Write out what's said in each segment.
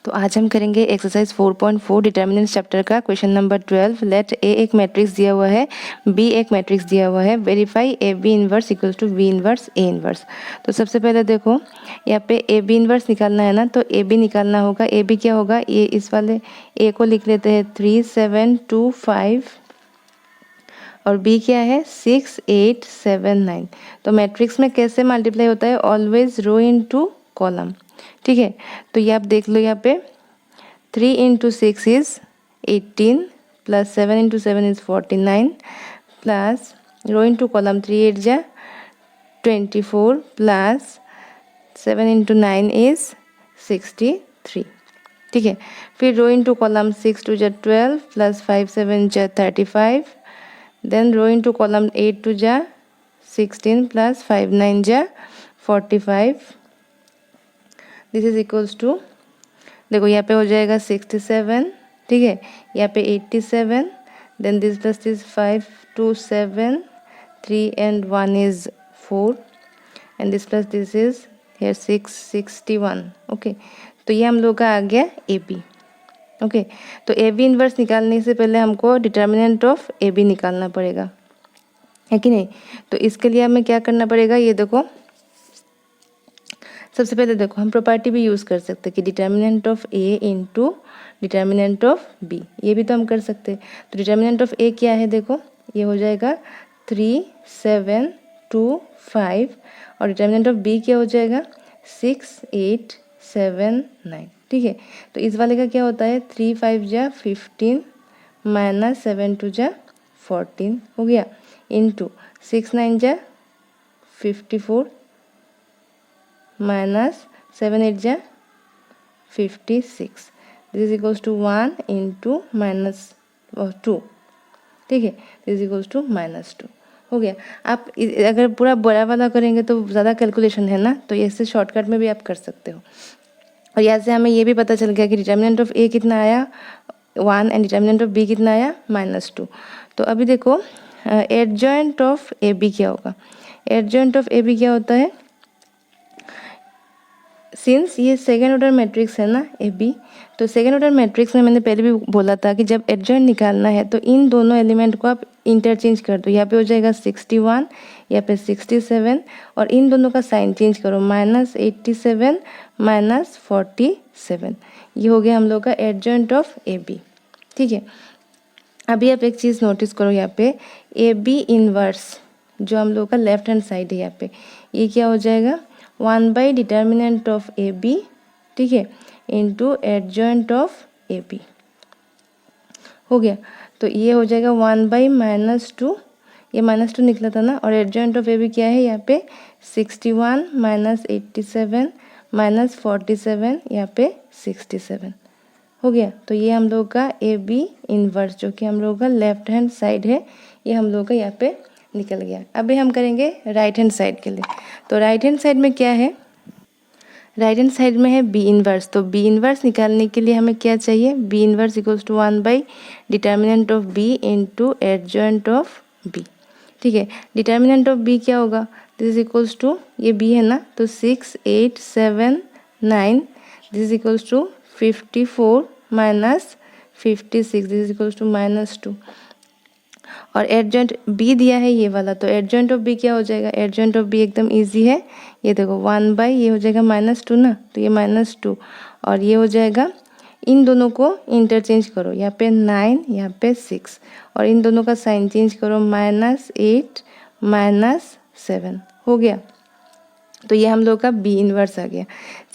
तो आज हम करेंगे एक्सरसाइज 4.4 डिटर्मिनेंट्स चैप्टर का क्वेश्चन नंबर 12। लेट ए एक मैट्रिक्स दिया हुआ है, बी एक मैट्रिक्स दिया हुआ है, verify A B inverse equals to B inverse A inverse. तो सबसे पहले देखो यहाँ पे ए बी इनवर्स निकालना है ना, तो ए बी निकालना होगा। ए बी क्या होगा, ये इस वाले ए को लिख लेते हैं 3 7 2 5 और बी क्या है 6 8 7 9। तो मैट्रिक्स में कैसे मल्टीप्लाई होता है, ऑलवेज रो इनटू कॉलम। ठीक है, तो ये आप देख लो यहाँ पे 3 into 6 is 18 plus 7 into 7 is 49 plus row into column 3 8 जा 24 प्लस 7 इंटू 9 इज 63। ठीक है, फिर रो इंटू कॉलम 6 2 जा 12 प्लस 5 7 जा 35, देन रो इंटू कॉलम 8 2 जा 16 प्लस 5 9 जा 45। दिस इज इक्वल्स टू, देखो यहाँ पे हो जाएगा 67। ठीक है, यहाँ पे 87, then this plus this 5 2 7 3 and 1 is 4 and this plus this is here 61। Okay, तो ये हम लोग का आ गया ए बी। ओके, तो ए बी इनवर्स निकालने से पहले हमको डिटर्मिनेंट ऑफ ए बी निकालना पड़ेगा, है कि नहीं। तो इसके लिए हमें क्या करना पड़ेगा, ये देखो सबसे पहले देखो हम प्रॉपर्टी भी यूज़ कर सकते हैं कि determinant of A into determinant of B, ये भी तो हम कर सकते हैं। तो डिटर्मिनेंट ऑफ ए क्या है, देखो ये हो जाएगा 3 7 2 5 और डिटर्मिनेंट ऑफ बी क्या हो जाएगा 6 8 7 9। ठीक है, तो इस वाले का क्या होता है 3 5 जा 15 माइनस 7 2 जा 14 हो गया, इंटू 6 9 जा 54 माइनस 7 8 जा 56। This is equals to 1 into minus 2। ठीक है, दिस इज इक्वल्स टू -2 हो गया। आप अगर पूरा बड़ा वाला करेंगे तो ज़्यादा कैलकुलेशन है ना, तो ऐसे शॉर्टकट में भी आप कर सकते हो। और यहाँ से हमें ये भी पता चल गया कि डिटर्मिनेंट ऑफ ए कितना आया 1 एंड डिटर्मिनेंट ऑफ बी कितना आया -2। तो अभी देखो एडजॉइंट ऑफ ए बी क्या होगा। एडजॉइंट ऑफ ए बी क्या होता है, सिंस ये सेकेंड ऑर्डर मैट्रिक्स है ना ए बी, तो सेकेंड ऑर्डर मैट्रिक्स में मैंने पहले भी बोला था कि जब एडजॉइंट निकालना है तो इन दोनों एलिमेंट को आप इंटरचेंज कर दो। यहाँ पे हो जाएगा 61, यहाँ पे 67 और इन दोनों का साइन चेंज करो -87 -47। ये हो गया हम लोग का एडजॉइंट ऑफ ए बी। ठीक है, अभी आप एक चीज़ नोटिस करो, यहाँ पे ए बी इनवर्स जो हम लोग का लेफ्ट हैंड साइड है, यहाँ पे ये क्या हो जाएगा 1 by determinant of A B. ठीक है, into adjoint of A B हो गया। तो ये हो जाएगा 1 बाई -2, ये -2 निकला था ना, और एडजॉइंट ऑफ ए बी क्या है यहाँ पे 61 -87 -47, यहाँ पे 67 हो गया। तो ये हम लोग का ए बी इनवर्स जो कि हम लोग का लेफ्ट हैंड साइड है, ये हम लोग का यहाँ पे निकल गया। अभी हम करेंगे राइट हैंड साइड के लिए। तो राइट हैंड साइड में क्या है, राइट हैंड साइड में है बी इनवर्स। तो बी इनवर्स निकालने के लिए हमें क्या चाहिए, B inverse equals to 1 by determinant of B into adjoint of B. ठीक है, डिटर्मिनेंट ऑफ बी क्या होगा, दिस इज इक्वल्स टू, ये बी है ना, तो 6 8 7 9, this is equals to 54 minus 56, this is equals to -2। और एडजॉइंट बी दिया है ये वाला, तो एडजॉइंट ऑफ बी क्या हो जाएगा, एडजॉइंट ऑफ बी एकदम इजी है, ये देखो 1 बाई ये हो जाएगा -2 ना, तो ये -2 और ये हो जाएगा, इन दोनों को इंटरचेंज करो, यहाँ पे 9 यहाँ पे 6 और इन दोनों का साइन चेंज करो -8 -7 हो गया। तो ये हम लोग का बी इनवर्स आ गया।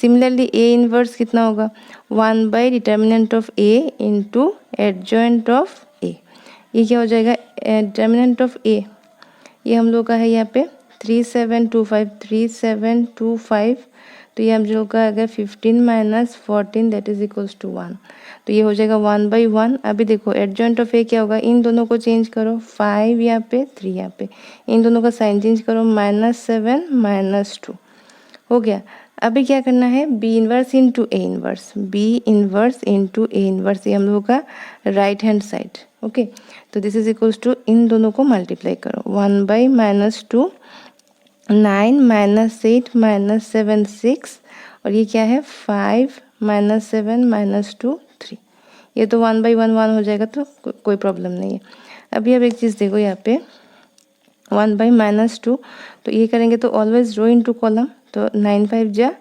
सिमिलरली ए इनवर्स कितना होगा 1 by determinant of A into adjoint of A. ये क्या हो जाएगा डिटर्मिनेंट ऑफ ए, ये हम लोग का है यहाँ पे 3 7 2 5 3 7 2 5, तो ये हम लोग का आ गया 15 minus 14 that is equals to 1। तो ये हो जाएगा 1 बाई 1। अभी देखो एडजॉइंट ऑफ ए क्या होगा, इन दोनों को चेंज करो 5 यहाँ पे 3 यहाँ पे, इन दोनों का साइन चेंज करो -7 -2 हो गया। अभी क्या करना है, B inverse into A inverse, B inverse into A inverse, ये हम लोग का राइट हैंड साइड। ओके, तो दिस इज इक्वल्स टू, इन दोनों को मल्टीप्लाई करो 1 बाई -2 9 -8 -7 6 और ये क्या है 5 -7 -2 3। ये तो 1/1 1 हो जाएगा, तो कोई प्रॉब्लम नहीं है। अभी अब एक चीज़ देखो यहाँ पे 1/-2, तो ये करेंगे तो ऑलवेज रो इनटू कॉलम, तो 9 5 जा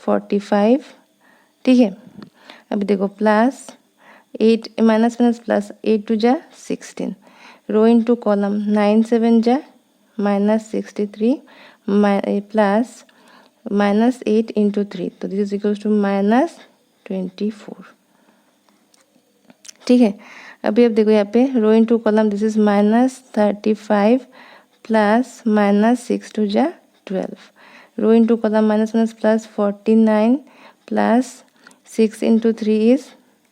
45, ठीक है। अभी देखो प्लस 8 माइनस माइनस प्लस 8 2 जा 16, रो इनटू कॉलम 9 7 जा -63 प्लस -8 इंटू 3, तो दिस इज इक्वल्स टू -24, ठीक है। अभी अब देखो यहाँ पे row into column this is -35 plus -6 2 जा 12, row into column minus minus plus 49 plus 6 into 3 is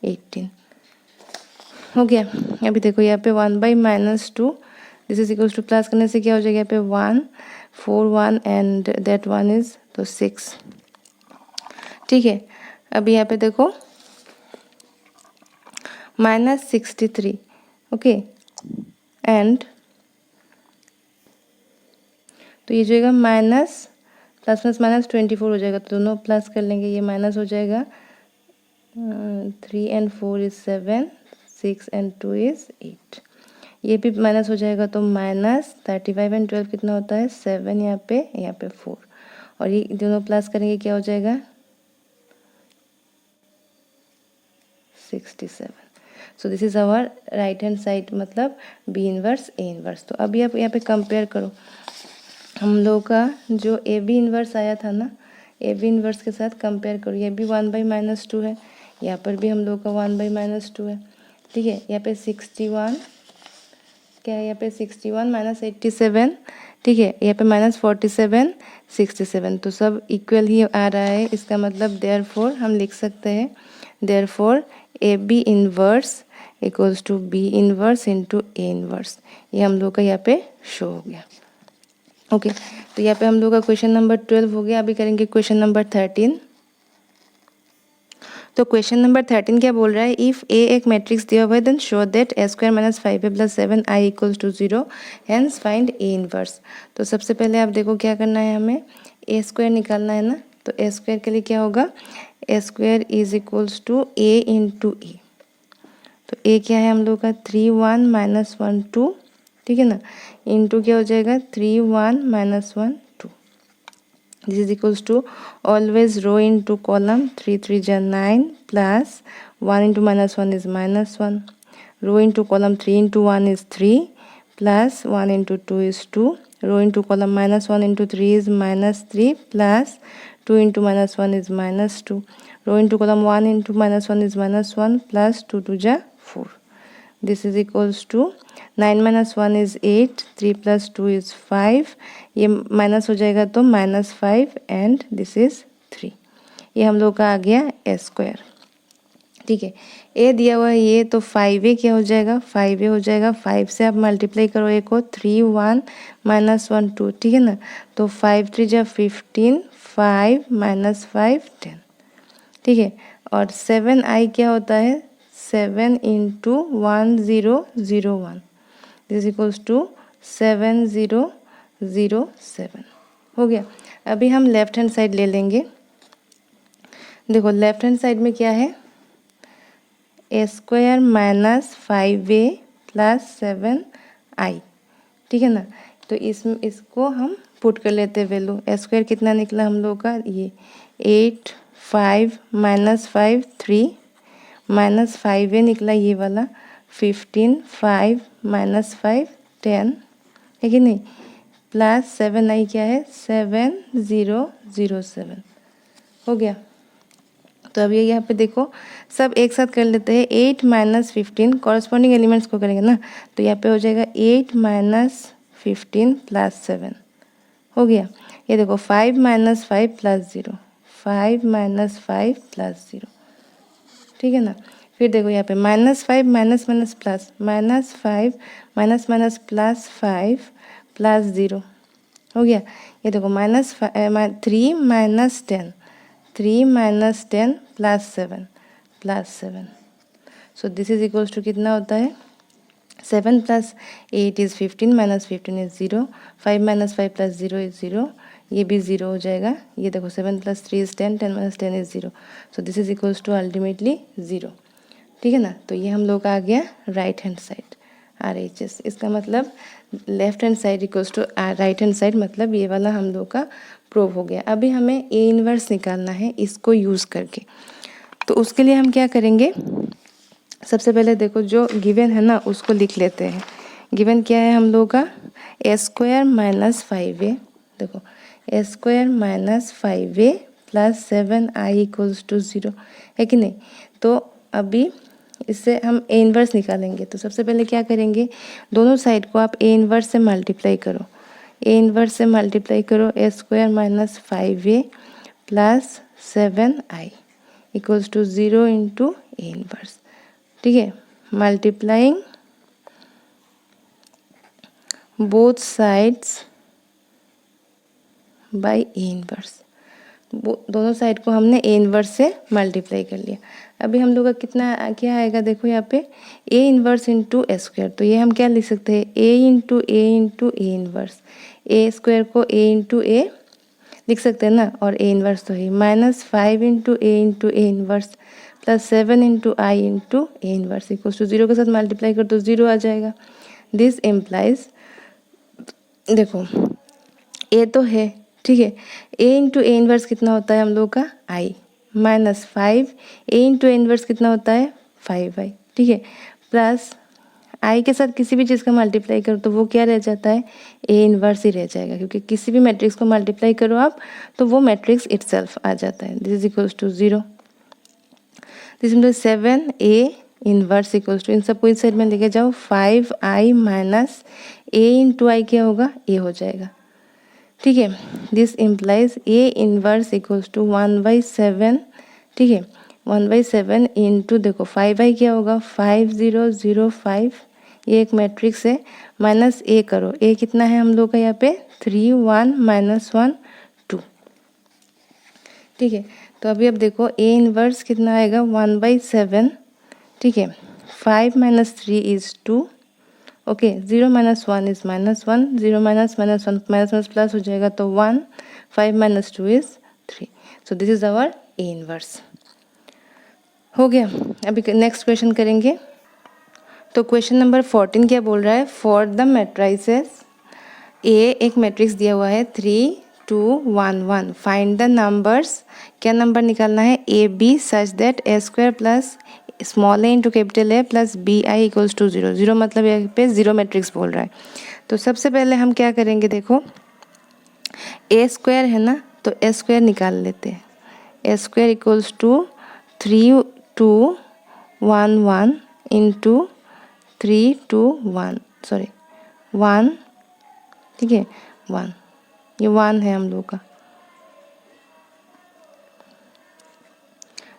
18, हो गया। अभी देखो यहाँ पे 1/-2 this is equals to plus करने से क्या हो जाएगा, यहाँ पे 1 4 1 एंड दैट 1 इज तो 6, ठीक है। अभी यहाँ पे देखो -63, ओके, एंड तो ये जो है माइनस प्लस प्लस माइनस 24 हो जाएगा, तो दोनों प्लस कर लेंगे, ये माइनस हो जाएगा 3 and 4 is 7, 6 and 2 is 8, ये भी माइनस हो जाएगा, तो -35 and 12 कितना होता है 7, यहाँ पे 4, और ये दोनों प्लस करेंगे क्या हो जाएगा 67। So this is our right hand side, मतलब बी इनवर्स ए इनवर्स। तो अभी आप यहाँ पे कंपेयर करो, हम लोगों का जो ए बी इनवर्स आया था ना, ए बी इनवर्स के साथ कंपेयर करो, ये भी 1/-2 है, यहाँ पर भी हम लोग का 1/-2 है, ठीक है। यहाँ पे 61 क्या है, यहाँ पे 61 -87, ठीक है, यहाँ पे -47 67, तो सब इक्वल ही आ रहा है, इसका मतलब देयरफॉर हम लिख सकते हैं therefore A B inverse equals to B inverse into A inverse, ये हम लोग का यहाँ पे शो हो गया, ओके। तो यहाँ पे हम लोग का क्वेश्चन नंबर 12 हो गया। अभी करेंगे क्वेश्चन नंबर 13। तो क्वेश्चन नंबर 13 क्या बोल रहा है, इफ ए एक मैट्रिक्स दिया हुआ है then show that A² - 5A + 7I = 0, hence find A inverse. तो सबसे पहले आप देखो क्या करना है, हमें A² निकालना है ना, तो A² के लिए क्या होगा, A² is equals to A into A, तो ए क्या है हम लोग का 3 1 - 1 2, ठीक है ना, इंटू क्या हो जाएगा 3 1 - 1 2, this is equals to always row into column 3 3 जा 9 plus 1 into -1 is -1, row into column 3 into 1 is 3 plus 1 into 2 is 2, row into column -1 into 3 is -3 plus 2 into -1 is -2, row into column 1 into -1 is -1 plus 2 2 जा 4, this is equals to 9 - 1 is 8, 3 + 2 is 5, ये minus हो जाएगा तो -5 and this is 3, ये हम लोग का आ गया A², ठीक है। ए दिया हुआ है ये, तो 5A क्या हो जाएगा 5A हो जाएगा, 5 से आप मल्टीप्लाई करो ए को 3 1 - 1 2, ठीक है ना, तो 5 3 जा 15, 5 - 5 10, ठीक है। और 7I क्या होता है 7 इंटू 1001, दिस इक्वल्स टू 7007, हो गया। अभी हम लेफ्ट हैंड साइड ले लेंगे, देखो लेफ्ट हैंड साइड में क्या है A² - 5A + 7I, ठीक है ना, तो इसको हम पुट कर लेते हैं वैल्यू, A² कितना निकला हम लोग का, ये 8 5 - 5 3 -5A निकला ये वाला, 15 5 - 5 10, है कि नहीं, प्लस 7I क्या है 7007, हो गया। तो अब ये यहाँ पे देखो सब एक साथ कर लेते हैं, 8 - 15 कॉरस्पॉन्डिंग एलिमेंट्स को करेंगे ना, तो यहाँ पे हो जाएगा 8 - 15 + 7, हो गया। ये देखो 5 - 5 + 0, 5 - 5 + 0, ठीक है ना। फिर देखो यहाँ पे -5 minus minus plus, -5 minus minus +5 + 0, हो गया। ये देखो -3 - 10, 3 - 10 + 7, so this is equals to कितना होता है 7 + 8 इज 15 - 15 इज 0, 5 - 5 + 0 इज 0, ये भी 0 हो जाएगा। ये देखो 7 + 3 is 10, 10 - 10 is 0, so this is equals to ultimately 0। ठीक है ना। तो ये हम लोग का आ गया राइट हैंड साइड RHS। इसका मतलब left hand side equals to right hand side, मतलब ये वाला हम लोग का प्रूव हो गया। अभी हमें A इन्वर्स निकालना है इसको यूज़ करके। तो उसके लिए हम क्या करेंगे, सबसे पहले देखो जो गिवन है ना उसको लिख लेते हैं। गिवन क्या है हम लोग का, A² - 5A। देखो A² - 5A + 7I = 0 है कि नहीं। तो अभी इससे हम A इन्वर्स निकालेंगे। तो सबसे पहले क्या करेंगे, दोनों साइड को आप A इन्वर्स से मल्टीप्लाई करो। A इन्वर्स से मल्टीप्लाई करो, A² - 5A + 7I = 0 × A inverse. ठीक है, multiplying both sides by A inverse. दोनों साइड को हमने A इन्वर्स से मल्टीप्लाई कर लिया। अभी हम लोग का कितना क्या आएगा, देखो यहाँ पे A इन्वर्स × A²। तो ये हम क्या लिख सकते हैं, A × A × A inverse. A² को A × A लिख सकते हैं ना, और A इन्वर्स तो है -5 × A × A inverse + 7 × I × A inverse = 0 के साथ मल्टीप्लाई कर तो 0 आ जाएगा। दिस इम्प्लाइज, देखो A तो है, ठीक है, A × A इन्वर्स कितना होता है हम लोग का I -5, A × A इन्वर्स कितना होता है 5I, ठीक है, प्लस I के साथ किसी भी चीज़ का मल्टीप्लाई करो तो वो क्या रह जाता है, A इन्वर्स ही रह जाएगा, क्योंकि किसी भी मैट्रिक्स को मल्टीप्लाई करो आप तो वो मैट्रिक्स इटसेल्फ आ जाता है। This is = 0। दिस मतलब 7A इन्वर्स = इन सबको इस साइड में लेके जाओ, 5I - A × I क्या होगा, A हो जाएगा। ठीक है, दिस इम्प्लाइज A इन्वर्स = 1/7। ठीक है, 1/7 × देखो 5I क्या होगा, 5 0 0 5, ये एक मैट्रिक्स है, माइनस A करो, A कितना है हम लोग का यहाँ पे 3 1 -1 2। ठीक है, तो अभी अब देखो A इन्वर्स कितना आएगा 1/7। ठीक है, 5 - 3 is 2। Okay, 0 - 1 is -1, 0 - -1 minus plus हो जाएगा तो 1, 5 - 2 is 3। So this is our A inverse. हो गया। अभी नेक्स्ट क्वेश्चन करेंगे। तो क्वेश्चन नंबर 14 क्या बोल रहा है, फॉर द मैट्रिसेस A, एक मैट्रिक्स दिया हुआ है 3 2 1 1, फाइंड द नंबर्स। क्या नंबर निकालना है, AB such that A² plus small a × capital A plus BI = 0। 0 मतलब यहाँ पे 0 मैट्रिक्स बोल रहा है। तो सबसे पहले हम क्या करेंगे, देखो A² है ना, तो A² निकाल लेते हैं। A² = 3 2 1 1 × 3 2 1 सॉरी 1, ठीक है 1, ये 1 है हम लोग का।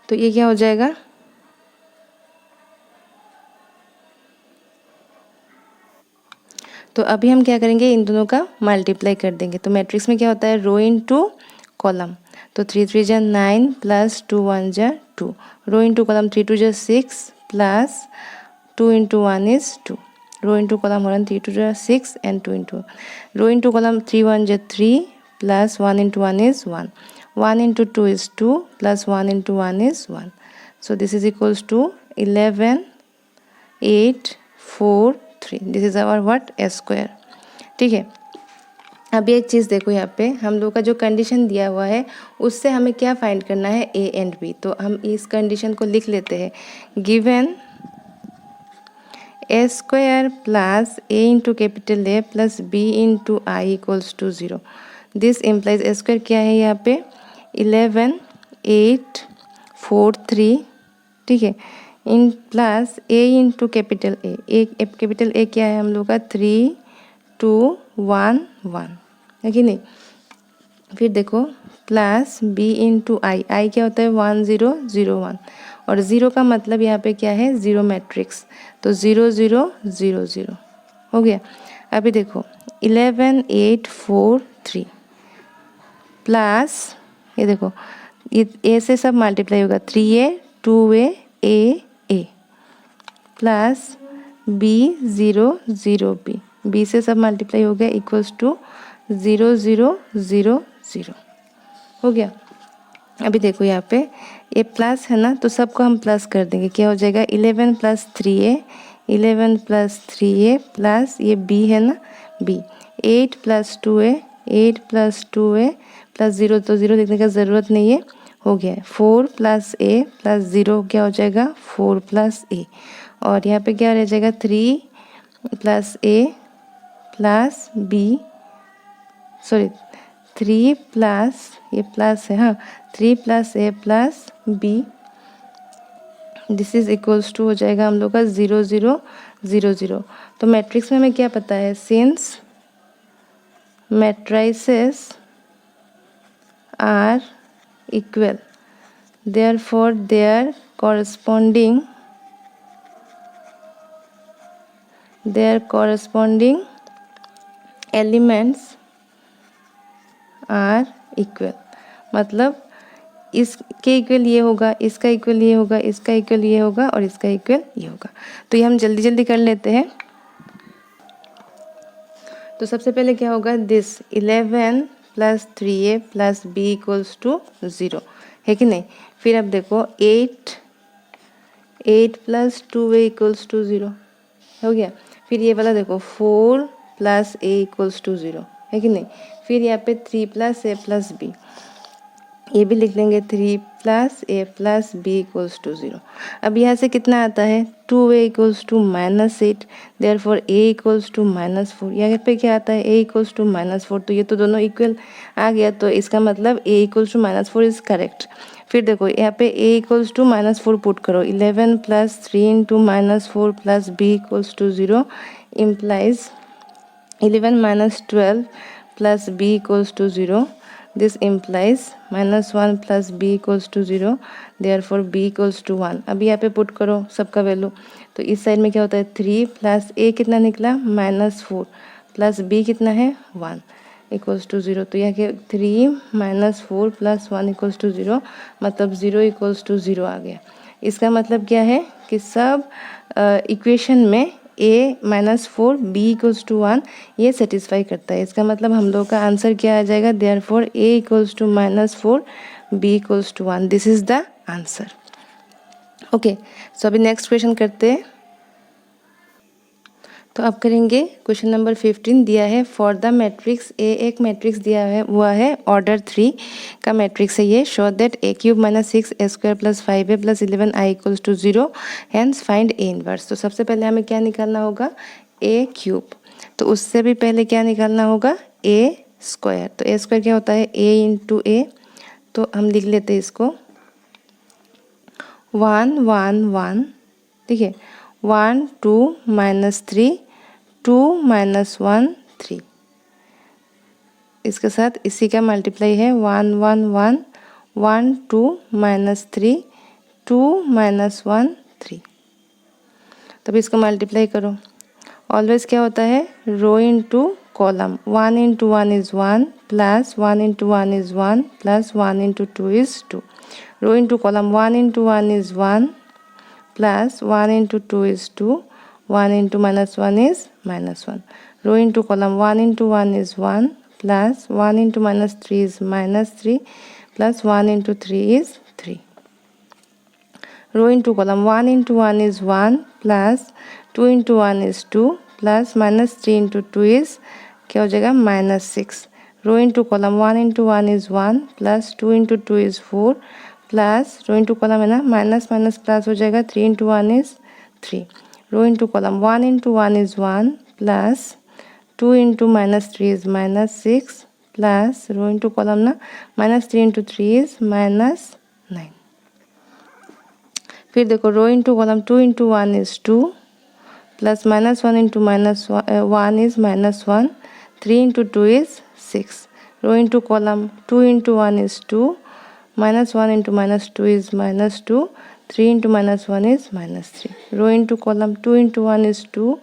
तो ये क्या हो जाएगा, तो अभी हम क्या करेंगे, इन दोनों का मल्टीप्लाई कर देंगे। तो मैट्रिक्स में क्या होता है, रो × कॉलम। तो 3 3 = 9 plus 2 1 = 2, row × column 3 2 = 6 plus 2 × 1 is 2, row × column 1 3 2 = 6 and 2 × 1, row × column 3 1 = 3 plus 1 × 1 is 1, 1 × 2 is 2 plus 1 × 1 is 1। So this is equals to 11 8 4 3। This is our what, A²। ठीक है, अभी एक चीज़ देखो, यहाँ पे हम लोग का जो कंडीशन दिया हुआ है उससे हमें क्या फाइंड करना है, A एंड B। तो हम इस कंडीशन को लिख लेते हैं, given A² plus A × capital A plus B × I = 0। This implies A² क्या है यहाँ पे 11 8 4 3, ठीक है, इन plus A × capital A, capital A क्या है हम लोग का 3 2 1 1, है कि नहीं। फिर देखो प्लस B × I क्या होता है 1 0 0 1, और 0 का मतलब यहाँ पे क्या है, 0 मैट्रिक्स, तो 0 0 0 0 हो गया। अभी देखो 11 8 4 3 प्लस ये देखो ये A से सब मल्टीप्लाई होगा, 3A 2A A plus B 0 0 B से सब मल्टीप्लाई हो गया = 0 0 0 0 हो गया। अभी देखो यहाँ पे ये प्लस है ना, तो सबको हम प्लस कर देंगे। क्या हो जाएगा 11 + 3a, 11 + 3a प्लस ये b है ना b, 8 + 2a, 8 + 2a प्लस 0, तो 0 लिखने का ज़रूरत नहीं है, हो गया। 4 + a प्लस 0 क्या हो जाएगा 4 + a, और यहाँ पे क्या रह जाएगा 3 + a plus b, sorry 3 plus ये प्लस है, हाँ 3 + a plus b, this is equals to हो जाएगा हम लोग का 0 0 0 0। तो मैट्रिक्स में हमें क्या पता है, since matrices are equal therefore their corresponding elements are equal, मतलब इसके इक्वल ये होगा, इसका इक्वल ये होगा, इसका इक्वल ये होगा और इसका इक्वल ये होगा। तो ये हम जल्दी जल्दी कर लेते हैं। तो सबसे पहले क्या होगा, दिस 11 + 3a + b = 0 है कि नहीं। फिर अब देखो 8 + 2a = 0 हो गया। फिर ये वाला देखो 4 + a = 0 है कि नहीं। फिर यहाँ पे 3 + a + b, ये भी लिख लेंगे 3 + a + b = 0। अब यहाँ से कितना आता है 2a = -8, देयरफॉर a = -4। यहाँ पे क्या आता है a = -4, तो ये तो दोनों इक्वल आ गया, तो इसका मतलब a = -4 इज करेक्ट। फिर देखो यहाँ पे a = -4 पुट करो, 11 + 3 × -4 + b = 0 implies 11 - 12 + b = 0। This implies -1 + b = 0, therefore b = 1। अभी यहाँ पे पुट करो सबका वैल्यू, तो इस साइड में क्या होता है 3 + a कितना निकला -4 प्लस b कितना है 1 = 0। तो यहाँ के 3 - 4 + 1 = 0, मतलब 0 = 0 आ गया। इसका मतलब क्या है कि सब इक्वेशन में a - 4 b = 1 ये सेटिस्फाई करता है। इसका मतलब हम लोग का आंसर क्या आ जाएगा, therefore a = -4 b = 1, this is the answer. Okay, so अभी नेक्स्ट क्वेश्चन करते हैं। तो अब करेंगे क्वेश्चन नंबर 15 दिया है फॉर द मैट्रिक्स ए, एक मैट्रिक्स दिया हुआ है ऑर्डर 3 का मैट्रिक्स है ये। Show that a³ - 6a² + 5a + 11i = 0, hence find a inverse. तो सबसे पहले हमें क्या निकालना होगा a³, तो उससे भी पहले क्या निकालना होगा a²। तो a² क्या होता है a × a, तो हम लिख लेते हैं इसको 1 1 1, ठीक है 1 2 -3 2 - 1 3, इसके साथ इसी का मल्टीप्लाई है 1 1 1 1 2 -3 2 - 1 3। तब इसको मल्टीप्लाई करो। ऑलवेज क्या होता है row into column, 1 × 1 is 1 plus 1 × 1 is 1 plus 1 × 2 is 2। Row into column 1 × 1 is 1 plus 1 × 2 is 2, 1 × -1 is -1. Row into column 1 × 1 is 1 plus 1 × -3 is -3 plus 1 × 3 is 3. Row into column 1 × 1 is 1 plus 2 × 1 is 2 plus -3 × 2 is क्या हो जाएगा -6. Row into column 1 × 1 is 1 plus 2 × 2 is 4 plus row into column है ना minus minus plus हो जाएगा 3 × 1 is 3। Row into column 1 × 1 is 1 plus 2 × -3 is -6 plus row into column ना -3 × 3 is -9। फिर देखो row into column 2 × 1 is 2 plus -1 × -1 is -1, 3 × 2 is 6। Row into column 2 × 1 is 2 -1 × -2 is -2, 3 × -1 is -3। Row into column 2 × 1 is 2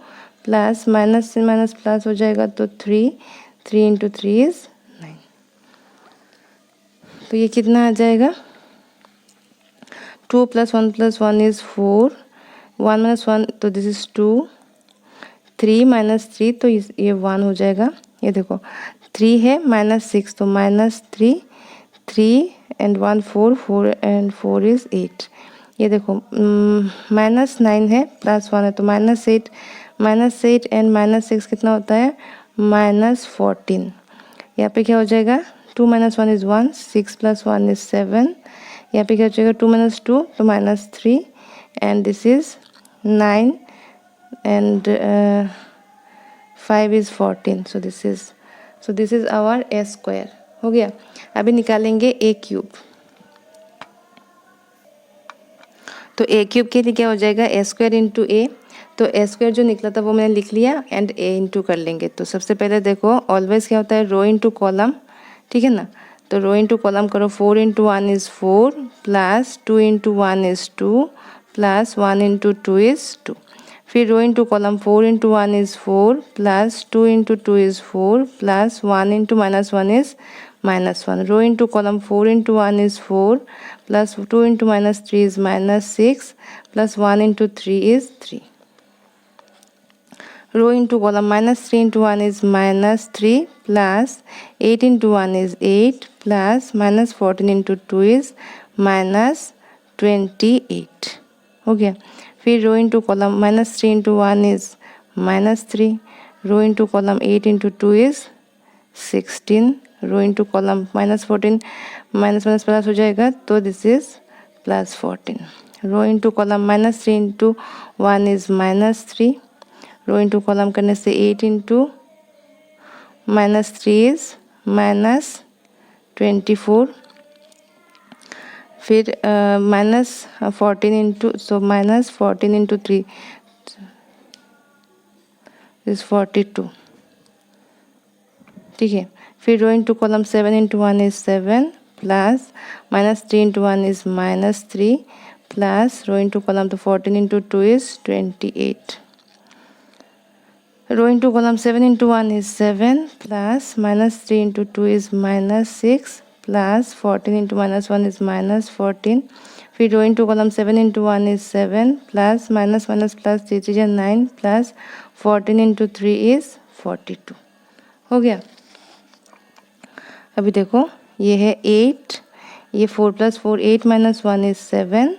plus minus से minus plus हो जाएगा तो 3 × 3 is 9। तो ये कितना आ जाएगा 2 + 1 + 1 is 4, 1 - 1 तो दिस इज 2, 3 - 3 तो ये 1 हो जाएगा। ये देखो 3 है, -6 तो -3, 3 and 1 4, 4 and 4 is 8। ये देखो -9 है +1 है तो -8, -8 and -6 कितना होता है -14। यहाँ पे क्या हो जाएगा 2 - 1 is 1, 6 + 1 is 7। यहाँ पे क्या हो जाएगा 2 - 2 तो -3 and this is 9 and 5 is 14। so this is our a square। हो गया। अभी निकालेंगे a क्यूब। तो a क्यूब के लिए क्या हो जाएगा a स्क्वायर इंटू a। तो a स्क्वायर जो निकला था वो मैंने लिख लिया एंड a इंटू कर लेंगे। तो सबसे पहले देखो ऑलवेज क्या होता है रो इंटू कॉलम, ठीक है ना। तो रो इंटू कॉलम करो, 4 × 1 is 4 plus 2 × 1 is 2 plus 1 × 2 is 2। फिर row into column 4 × 1 is 4 plus 2 × 2 is 4 plus 1 × -1 is -1। Row into column 4 × 1 is 4 plus 2 × -3 is -6 plus 1 × 3 is 3। Row into column -3 × 1 is -3 plus 8 × 1 is 8 plus -14 × 2 is -28। हो गया। फिर row into column -3 × 1 is -3। Row into column 8 × 2 is 16। Row into column -14 minus plus हो जाएगा तो this is +14। Row into column -3 × 1 is -3। Row into column करने से 8 × -3 is -24। फिर -14 into -14 × 3 is 42, ठीक है। फिर row into column 7 × 1 is 7 plus -3 × 1 is -3 plus row into column तो 14 × 2 is 28। Row into column 7 × 1 is 7 plus -3 × 2 is -6 plus 14 × -1 is -14। फिर row into column 7 × 1 is 7 plus minus plus 3 × 9 plus 14 × 3 is 42। हो गया। अभी देखो ये है 8, ये 4 + 4 8 - 1 is 7।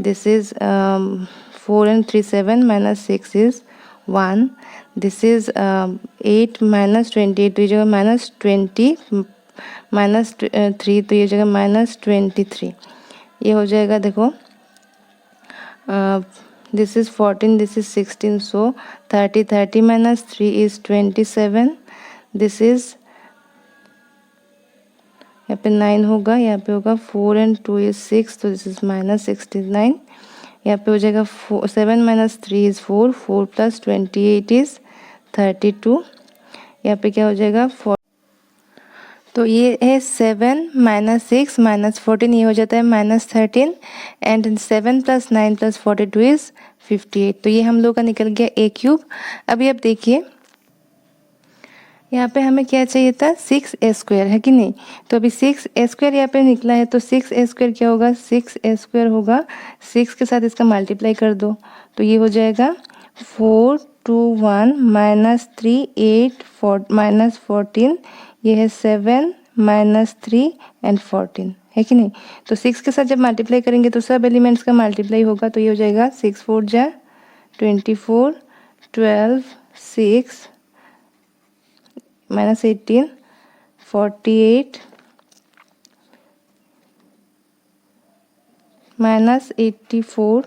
This is 4 and 3 7 -6 is 1। This is 8 - 28 तो ये जगह -20 -3 तो ये जगह -23। ये हो जाएगा देखो this is 14 this is 16 so 30 30 - 3 is 27। This is यहाँ पे 9 होगा, यहाँ पे होगा 4 and 2 is 6 तो दिस इज -69। यहाँ पे हो जाएगा 7 - 3 is 4 4 + 28 is 32। यहाँ पे क्या हो जाएगा 4। तो ये है 7 - 6 - 14 ये हो जाता है -13 एंड 7 + 9 + 42 is 58। तो ये हम लोग का निकल गया a क्यूब। अभी आप देखिए यहाँ पे हमें क्या चाहिए था 6a² है कि नहीं। तो अभी 6a² यहाँ पे निकला है तो 6a² क्या होगा 6a² होगा 6 के साथ इसका मल्टीप्लाई कर दो तो ये हो जाएगा 4 2 1 -3 8 4 -14। ये है 7 -3 एंड 14 है कि नहीं। तो 6 के साथ जब मल्टीप्लाई करेंगे तो सब एलिमेंट्स का मल्टीप्लाई होगा तो ये हो जाएगा 6 4 जा 24 12 6 -18 48 -84,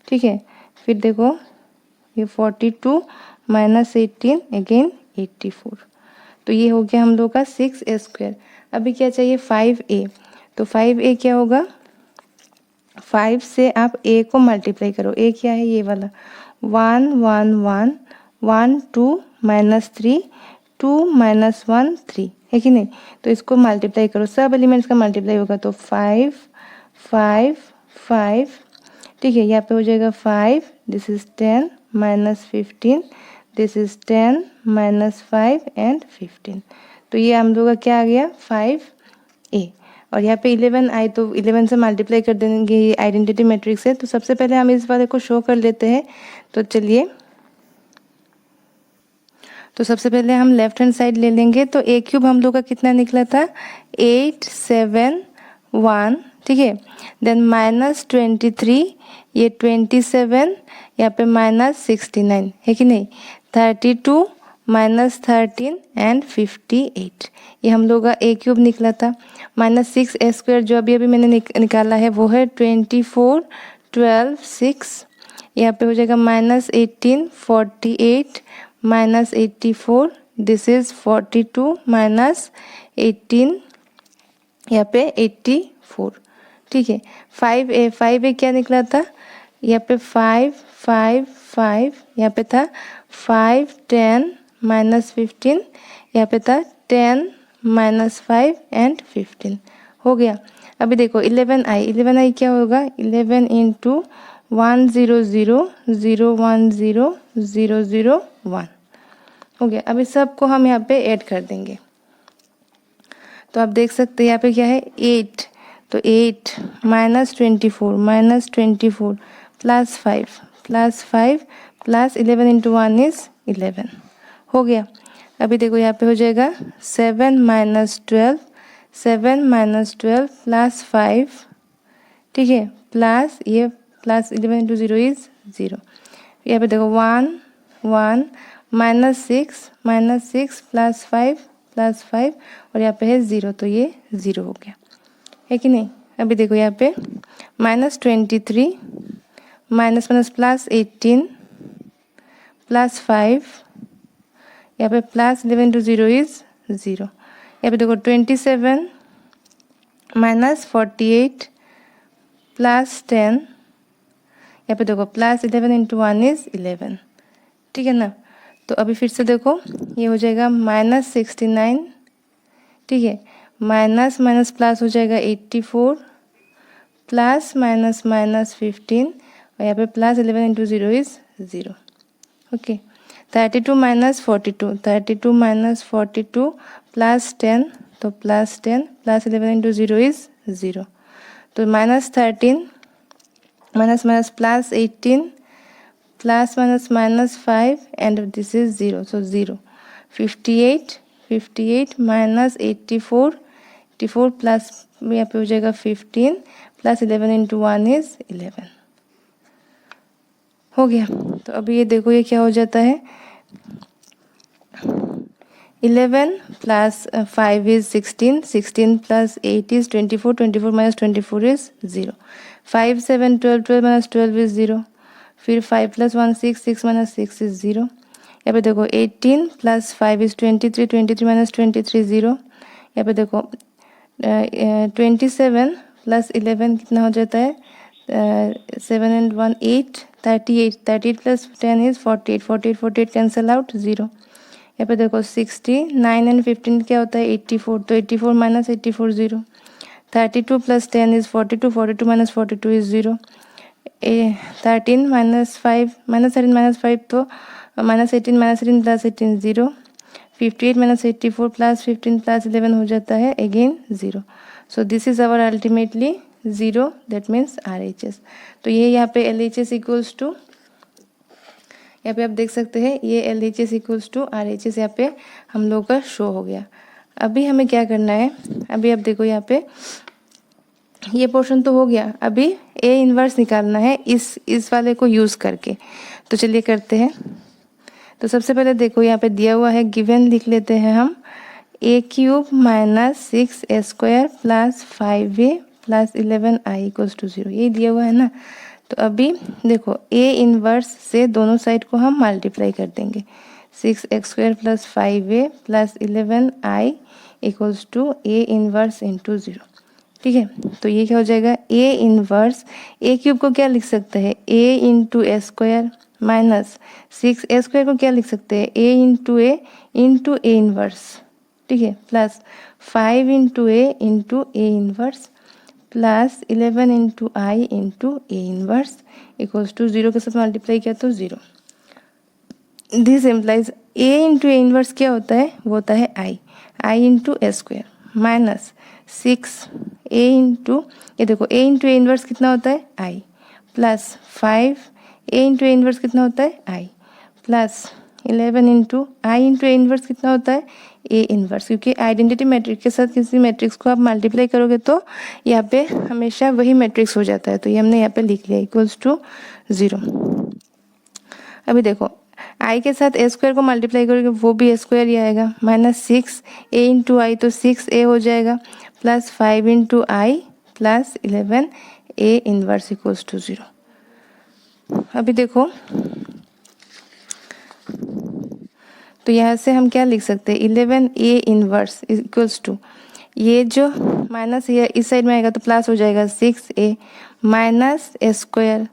ठीक है। फिर देखो ये 42 -18 अगेन 84। तो ये हो गया हम लोग का 6a²। अभी क्या चाहिए 5a। तो 5a क्या होगा 5 से आप a को मल्टीप्लाई करो। a क्या है ये वाला 1 1 1 1 2 -3 2 -1 3 है कि नहीं। तो इसको मल्टीप्लाई करो सब एलिमेंट्स का मल्टीप्लाई होगा तो 5 5 5, ठीक है। यहाँ पे हो जाएगा 5 this is 10 -15 this is 10 -5 and 15। तो ये हम लोग का क्या आ गया 5a। और यहाँ पे 11 आई तो 11 से मल्टीप्लाई कर देंगे ये आइडेंटिटी मैट्रिक्स है। तो सबसे पहले हम इस वाले को शो कर लेते हैं। तो चलिए तो सबसे पहले हम लेफ्ट हैंड साइड ले लेंगे। तो ए क्यूब हम लोग का कितना निकला था 871, ठीक है। देन -23, ये 27, यहाँ पे -69 है कि नहीं, 32 -13 एंड 58, ये हम लोग का ए क्यूब निकला था। -6 a² जो अभी मैंने निकाला है वो है 24, 12, 6, यहाँ पे हो जाएगा -18, 48, -84, दिस इज 42 -18, यहाँ पे 84, ठीक है। 5a क्या निकला था, यहाँ पे 5, 5, 5, यहाँ पे था 5, 10, -15, यहाँ पे था 10, -5 एंड 15, हो गया। अभी देखो 11i क्या होगा, 11 इंटू 100,010,001 हो गया। अभी सबको हम यहाँ पे ऐड कर देंगे। तो आप देख सकते हैं यहाँ पे क्या है 8, तो 8 -24 +5 +11 इंटू 1 इज 11, हो गया। अभी देखो यहाँ पे हो जाएगा 7 -12 +5, ठीक है, प्लस ये +11 इंटू 0 इज 0। यहाँ पे देखो 1 -6 +5 और यहाँ पे है 0, तो ये 0 हो गया, है कि नहीं। अभी देखो यहाँ पे -23 +18 +5, यहाँ पे +11 इंटू 0 इज 0। यहाँ पे देखो 27 -48 +10, यहाँ पे देखो +11 इंटू 1 इज 11, ठीक है ना। तो अभी फिर से देखो ये हो जाएगा -69, ठीक है, माइनस माइनस प्लस हो जाएगा 84 प्लस माइनस माइनस 15 और यहाँ पे +11 into 0 is 0, okay. 32 minus 42 plus 10, तो +10 +11 इंटू 0 इज 0, तो -13 minus minus +18 plus minus -5 and this is 0, so 0। 58 minus 84 plus यहाँ पे हो जाएगा 15 प्लस 11 इंटू 1 इज 11, हो गया। तो अभी ये देखो ये क्या हो जाता है 11 plus 5 is 16 plus 8 is 24 minus 24 is 0, 5 7 12 minus 12 is 0, फिर 5 प्लस 1 6 माइनस 6 इज 0। यहाँ पे देखो 18 प्लस 5 इज 23 माइनस 23 0। यहाँ पे देखो 27 प्लस 11 कितना हो जाता है 7 and 1 8, 38 plus 10 is 48 cancel out 0। यहाँ पे देखो 60 9 एंड 15 क्या होता है 84, तो 84 minus 84 0। 32 plus 10 is 42 minus 42 is 0। 13 minus 5 तो -18 प्लस 18 0। 58 माइनस 84 प्लस 15 प्लस 11 हो जाता है again 0। So this is our ultimately 0, that means RHS। तो ये यहाँ पे LHS इक्वल्स टू, यहाँ पे आप देख सकते हैं ये LHS इक्वल्स टू RHS यहाँ पे हम लोग का शो हो गया। अभी हमें क्या करना है, अभी आप देखो यहाँ पे ये पोर्शन तो हो गया, अभी A इन्वर्स निकालना है इस वाले को यूज़ करके। तो चलिए करते हैं। तो सबसे पहले देखो यहाँ पे दिया हुआ है, गिवन लिख लेते हैं हम A³ minus 6A² plus 5A plus 11I equals to 0, ये दिया हुआ है ना। तो अभी देखो A इन्वर्स से दोनों साइड को हम मल्टीप्लाई कर देंगे, 6x² plus 5A plus 11I equals to A inverse into 0, ठीक है। तो ये क्या हो जाएगा A इन्वर्स, A³ को क्या लिख सकते हैं A into A² minus 6A² को क्या लिख सकते हैं A इंटू A इन्वर्स, ठीक है, plus 5 into A inverse plus 11 into I into A inverse equals to 0 के साथ मल्टीप्लाई किया तो 0। This implies A into A inverse क्या होता है, वो होता है I into A² minus 6A into, ये देखो A इंटू A इन्वर्स कितना होता है I plus 5 A into A inverse कितना होता है I plus 11 into I into A inverse कितना होता है ए इन्वर्स, क्योंकि आइडेंटिटी मैट्रिक्स के साथ किसी मैट्रिक्स को आप मल्टीप्लाई करोगे तो यहाँ पे हमेशा वही मैट्रिक्स हो जाता है। तो ये हमने यहाँ पे लिख लिया इक्वल्स टू 0। अभी देखो आई के साथ ए स्क्वायर को मल्टीप्लाई करोगे वो भी ए स्क्वायर ही आएगा, -6 ए इंटू आई तो 6a हो जाएगा, plus 5 into I plus 11 A inverse equals to 0। अभी देखो तो यहाँ से हम क्या लिख सकते हैं 11 ए इन्वर्स इक्वल्स टू, ये जो माइनस ये इस साइड में आएगा तो प्लस हो जाएगा 6a माइनस ए स्क्वायर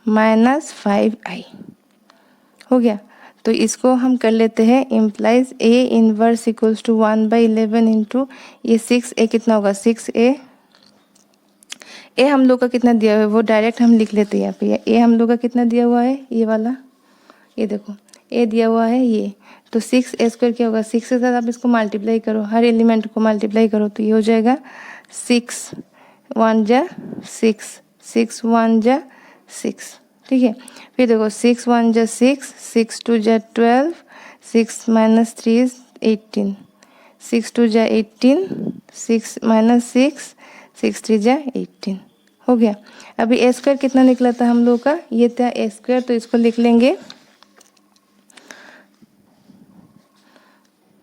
माइनस 5i हो गया। तो इसको हम कर लेते हैं implies A inverse equals to 1/11 into ये 6a कितना होगा 6a, ए हम लोग का कितना दिया हुआ है वो डायरेक्ट हम लिख लेते हैं यहाँ पे। ए हम लोग का कितना दिया हुआ है ये वाला, ये देखो ए दिया हुआ है ये, तो 6a स्क्वायर क्या होगा 6 के साथ आप इसको मल्टीप्लाई करो, हर एलिमेंट को मल्टीप्लाई करो तो ये हो जाएगा 6 1 जा 6 6 1 जा 6, ठीक है। फिर देखो 6 1 जा 6 6 2 जा 12 6 माइनस 3 इज 18 6 2 जा 18 6 माइनस 6 6 3 जा 18 हो गया। अभी ए स्क्वायर कितना निकला था हम लोग का, ये था ए स्क्वायर, तो इसको लिख लेंगे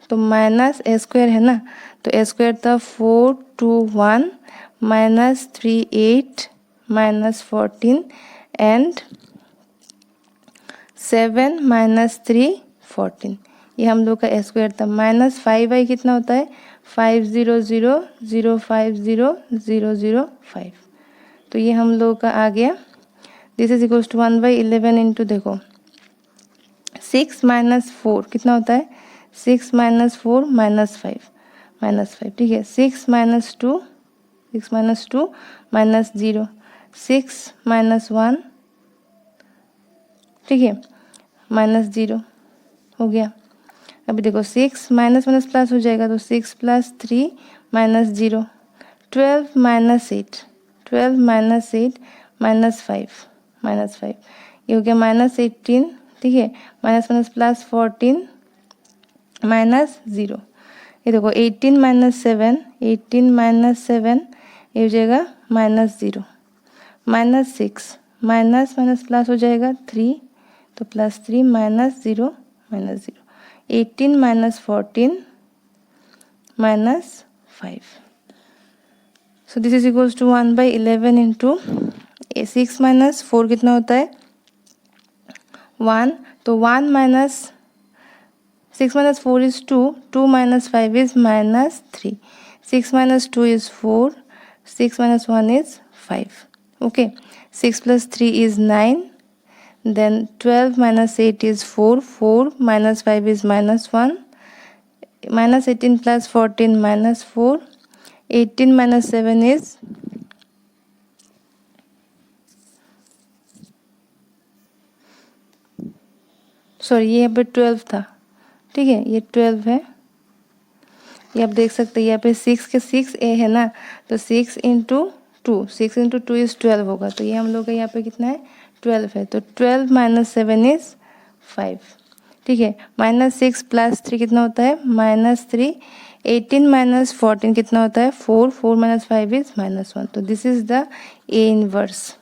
तो माइनस ए स्क्वायर है ना, तो ए स्क्वायर था 4 2 1 माइनस 3 8 माइनस 14 एंड 7 माइनस 3 14, ये हम लोग का ए स्क्वायर था। माइनस 5i कितना होता है 5 0 0 0 5 0 0 0 5, तो ये हम लोग का आ गया। This is equals to 1/11 into देखो 6 माइनस 4 कितना होता है 6 माइनस 4 माइनस 5 ठीक है। 6 माइनस 2 माइनस 0 6 माइनस 1 ठीक है माइनस 0 हो गया। अभी देखो 6 माइनस माइनस प्लस हो जाएगा तो 6 प्लस 3 माइनस 0 12 माइनस 8 माइनस 5 ये हो गया माइनस 18, ठीक है। माइनस माइनस प्लस 14 माइनस 0, ये देखो 18 माइनस 7 ये हो जाएगा minus 0 minus 6 minus minus plus हो जाएगा 3 तो plus 3 minus 0 18 minus 14 minus 5, so this is equals to 1/11 into 6 minus 4 कितना होता है 1, तो 1 minus 6 minus 4 is 2, 2 minus 5 is minus 3, 6 minus 2 is 4, 6 minus 1 is 5, okay. 6 plus 3 is 9, then 12 minus 8 is 4, 4 minus 5 is minus 1, minus 18 plus 14 minus 4, 18 minus 7 is sorry ये यहाँ पे 12 था, ठीक है, ये 12 है, ये आप देख सकते हैं यहाँ पे 6 के 6a है ना, तो 6 इंटू 2 इज 12 होगा, तो ये हम लोग का यहाँ पे कितना है 12 है, तो 12 माइनस 7 इज 5, ठीक है। माइनस 6 प्लस 3 कितना होता है -3, 18 माइनस 14 कितना होता है 4, 4 माइनस 5 इज -1, तो this is the A inverse,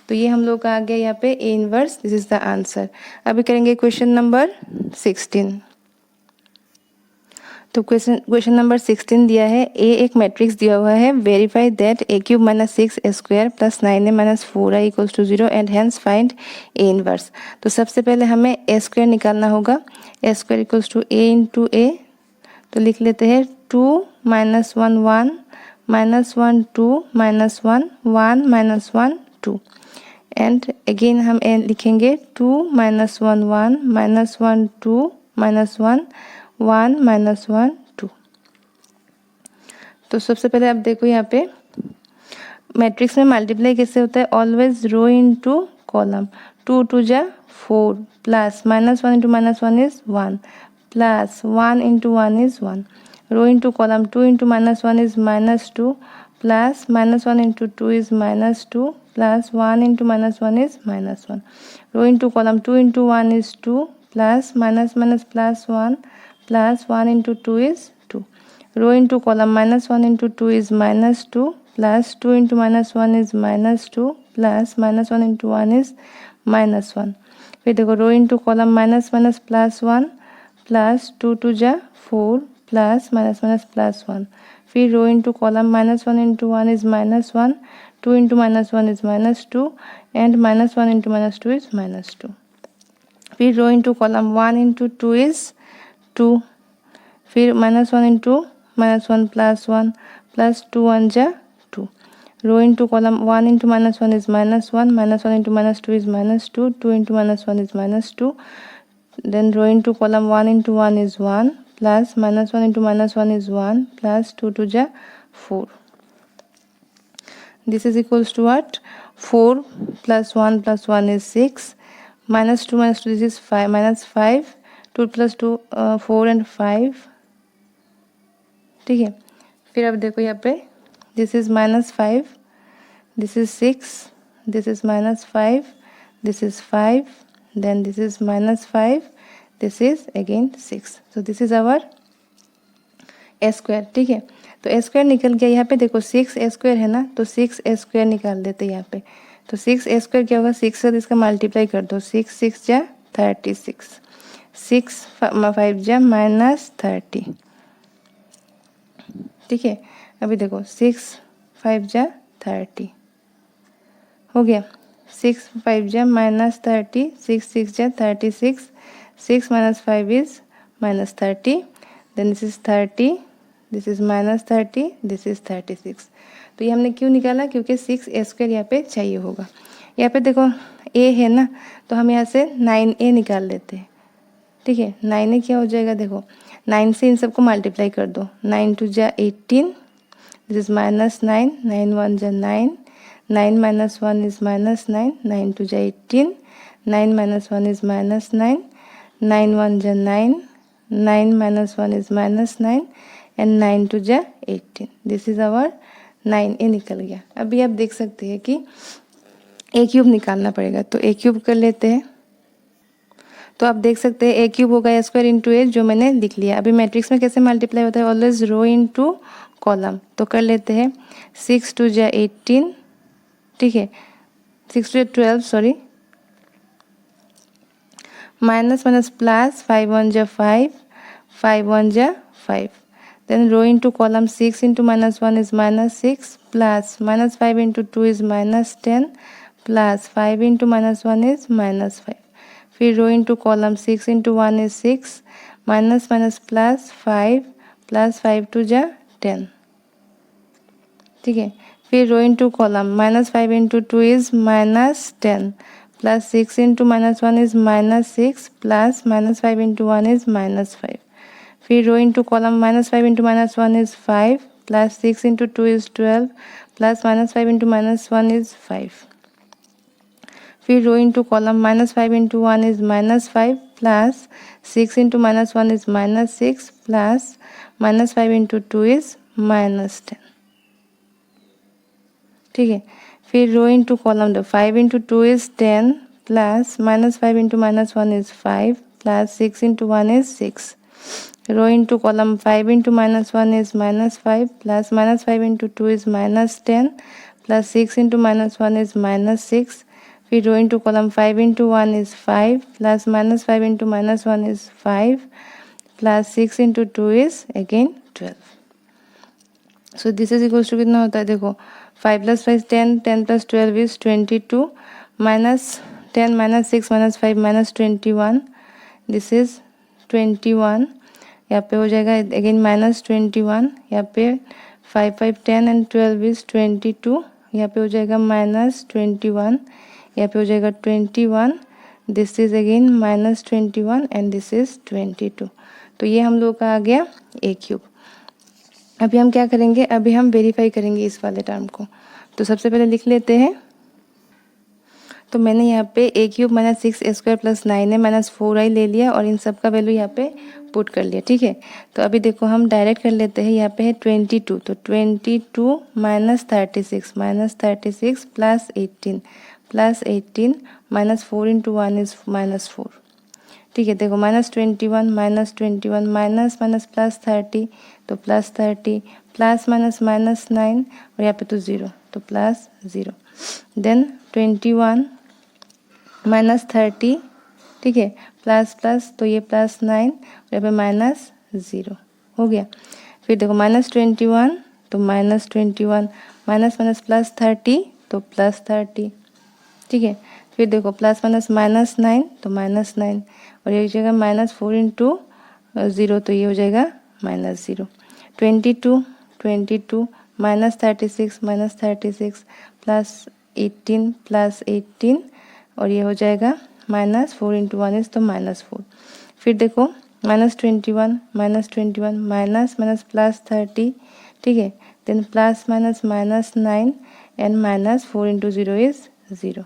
तो ये हम लोग का आ गया यहाँ पे ए inverse, this is the answer. अभी करेंगे क्वेश्चन नंबर 16। तो क्वेश्चन नंबर 16 दिया है, ए एक मैट्रिक्स दिया हुआ है, verify that a³ minus 6a² plus 9a minus 4i equals to 0 and hence find A inverse. तो सबसे पहले हमें a² निकालना होगा, a² equals to a into a, तो लिख लेते हैं 2 minus 1 1 minus 1 2 minus 1 1 minus 1 2 and again हम लिखेंगे 2 माइनस 1 1 माइनस 1 2 माइनस 1 1 माइनस 1 2। तो सबसे पहले आप देखो यहाँ पे मैट्रिक्स में मल्टीप्लाई कैसे होता है, ऑलवेज रो इनटू कॉलम, 2 2 जा 4 plus -1 into -1 is 1 plus 1 into 1 is 1, row into column 2 into -1 is -2 plus -1 into 2 is -2 plus 1 into -1 is -1, row into column 2 into 1 is 2 plus minus minus plus 1 plus 1 into 2 is 2. Row into column minus 1 into 2 is minus 2 plus 2 into minus 1 is minus 2 plus minus 1 into 1 is minus 1. फिर देखो row into column minus minus plus 1 plus 2 टू जा 4 plus minus minus plus 1. फिर row into column minus 1 into 1 is minus 1, 2 into minus 1 is minus 2 and minus 1 into minus 2 is minus 2. फिर row into column 1 into 2 is 2. फिर minus 1 into minus 1 plus 2 1 जा 2. Row into column 1 into minus 1 is minus 1, minus 1 into minus 2 is minus 2, 2 into minus 1 is minus 2. Then row into column 1 into 1 is 1 plus minus 1 into minus 1 is 1 plus 2 to ja 4. This is equals to what? 4 plus 1 is 6. Minus 2 minus 2 this is 5 minus 5. 2 plus 2 4 and 5. ठीक है. फिर अब देखो यहाँ पे this is minus 5, this is 6, this is minus 5, this is 5, then this is minus 5, this is again 6. So this is our a square. ठीक है. तो a square निकल गया यहाँ पे. देखो 6 a square है ना, तो 6 a square निकाल देते यहाँ पे. तो 6 a square क्या होगा, 6 से इसका मल्टीप्लाई कर दो. 6 6 जा 36, 6 5 जा माइनस 30. ठीक है. अभी देखो 6 5 जा 30 हो गया. 6 5 जा माइनस 30, 6 6 जा 36, 6 minus 5 is minus 30, then this is 30, this is minus 30, this is 36. तो ये हमने क्यों निकाला, क्योंकि 6 a स्क्वायर यहाँ पे चाहिए होगा. यहाँ पे देखो a है ना, तो हम यहाँ से 9a निकाल लेते हैं. ठीक है. 9a क्या हो जाएगा, देखो 9 से इन सबको मल्टीप्लाई कर दो. 9 2 जा 18, this is minus 9, 9 1 ja 9, 9 minus 1 is minus 9, 9 2 ja 18, 9 minus 1 is minus 9, 9 1 ja 9, 9 minus 1 is minus 9 and 9 2 ja 18. This is our 9a निकल गया. अभी आप देख सकते हैं कि a क्यूब निकालना पड़ेगा, तो a क्यूब कर लेते हैं. तो आप देख सकते हैं a क्यूब होगा a स्क्वायर इंटू a, जो मैंने लिख लिया. अभी मैट्रिक्स में कैसे मल्टीप्लाई होता है, ऑलवेज रो इंटू कॉलम. तो कर लेते हैं 6 2 जा 18. ठीक है. 6 2 12 सॉरी, माइनस माइनस प्लस 5 1 जा 5, 5 1 जा 5. Then row into column 6 into minus 1 is minus 6 plus minus 5 into 2 is minus 10 plus 5 into minus 1 is minus 5. फिर row into column 6 into 1 is 6 minus minus plus 5 plus 5 2 जा 10. ठीक है. फिर row into column minus 5 into 2 is minus 10 plus 6 into minus 1 is minus 6 plus minus 5 into 1 is minus 5. फिर row into column minus 5 into minus 1 is 5 plus 6 into 2 is 12 plus minus 5 into minus 1 is 5. फिर row into column minus 5 into 1 is minus 5 plus 6 into minus 1 is minus 6 plus minus 5 into 2 is minus 10. ठीक है. फिर row into column दो 5 into 2 is 10 plus minus 5 into minus 1 is 5 plus 6 into 1 is 6. Row into column 5 into minus 1 is minus 5 plus minus 5 into 2 is minus 10 plus 6 into minus 1 is minus 6. फिर row into column 5 into 1 is 5 plus minus 5 into minus 1 is 5 plus 6 into 2 is again 12. So this is equals to कितना होता है, देखो 5 plus 5 10, 10 plus 12 is 22, minus 10 minus 6 minus 5 minus 21, this is 21. यहाँ पे हो जाएगा again minus 21. यहाँ पे 5 5 10 एंड 12 इज 22. यहाँ पे हो जाएगा माइनस 21. यहाँ पे हो जाएगा 21. This is again minus 21 and this is 22. तो ये हम लोग का आ गया a क्यूब. अभी हम क्या करेंगे, अभी हम वेरीफाई करेंगे इस वाले टर्म को. तो सबसे पहले लिख लेते हैं. तो मैंने यहाँ पे a cube minus 6 a square plus 9 है माइनस 4i ले लिया और इन सब का वैल्यू यहाँ पे पुट कर लिया. ठीक है. तो अभी देखो हम डायरेक्ट कर लेते हैं. यहाँ पे है 22, तो 22 minus 36 plus 18 minus 4 into 1 is minus 4. ठीक है, देखो -21 -21 माइनस माइनस +30 तो +30 प्लस माइनस -9 और यहाँ पे तो 0 तो +0। देन 21 -30 ठीक है, प्लस प्लस तो ये +9 और यहाँ पे -0 हो गया। फिर देखो -21 तो -21 माइनस माइनस +30 तो +30 ठीक है। फिर देखो प्लस माइनस -9 तो -9 और ये हो जाएगा -4 इंटू 0 तो ये हो जाएगा -0। 22 -36 -36 +18 और ये हो जाएगा -4 इंटू 1 इज तो -4। फिर देखो -21 माइनस माइनस +30 ठीक है, then plus minus -9 and -4 into 0 is 0।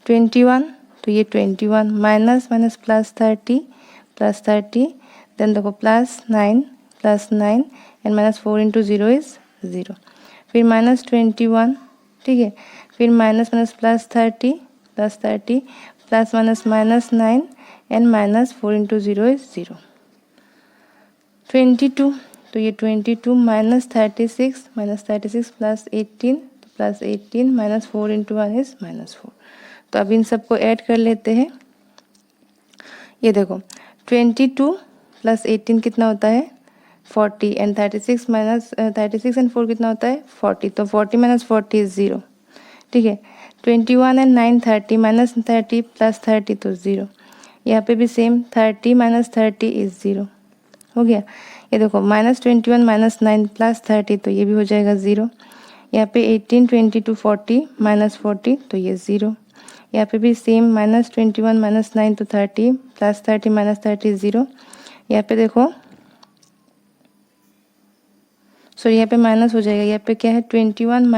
21 तो ये 21 माइनस माइनस +30 देन देखो +9 एंड -4 इंटू 0 इज 0। फिर -21 ठीक है, फिर minus minus +30 plus minus -9 and -4 into 0 is 0। 22 तो ये 22 -36 +18 तो +18 -4 इंटू 1 इज -4। तो अब इन सबको ऐड कर लेते हैं। ये देखो 22 + 18 कितना होता है 40 एंड 36 एंड 4 कितना होता है 40 तो 40 - 40 इज 0 ठीक है। 21 एंड 9 30 -30 + 30 तो 0। यहाँ पे भी सेम 30 - 30 इज 0 हो गया। ये देखो -21 - 9 + 30 तो ये भी हो जाएगा 0। यहाँ पे 18 22 40 -40 तो ये 0। यहाँ पे भी सेम -21 - 9 तो 30 + 30 - 30 0। यहाँ पे देखो सॉरी यहाँ पे माइनस हो जाएगा। यहाँ पे क्या है 21 -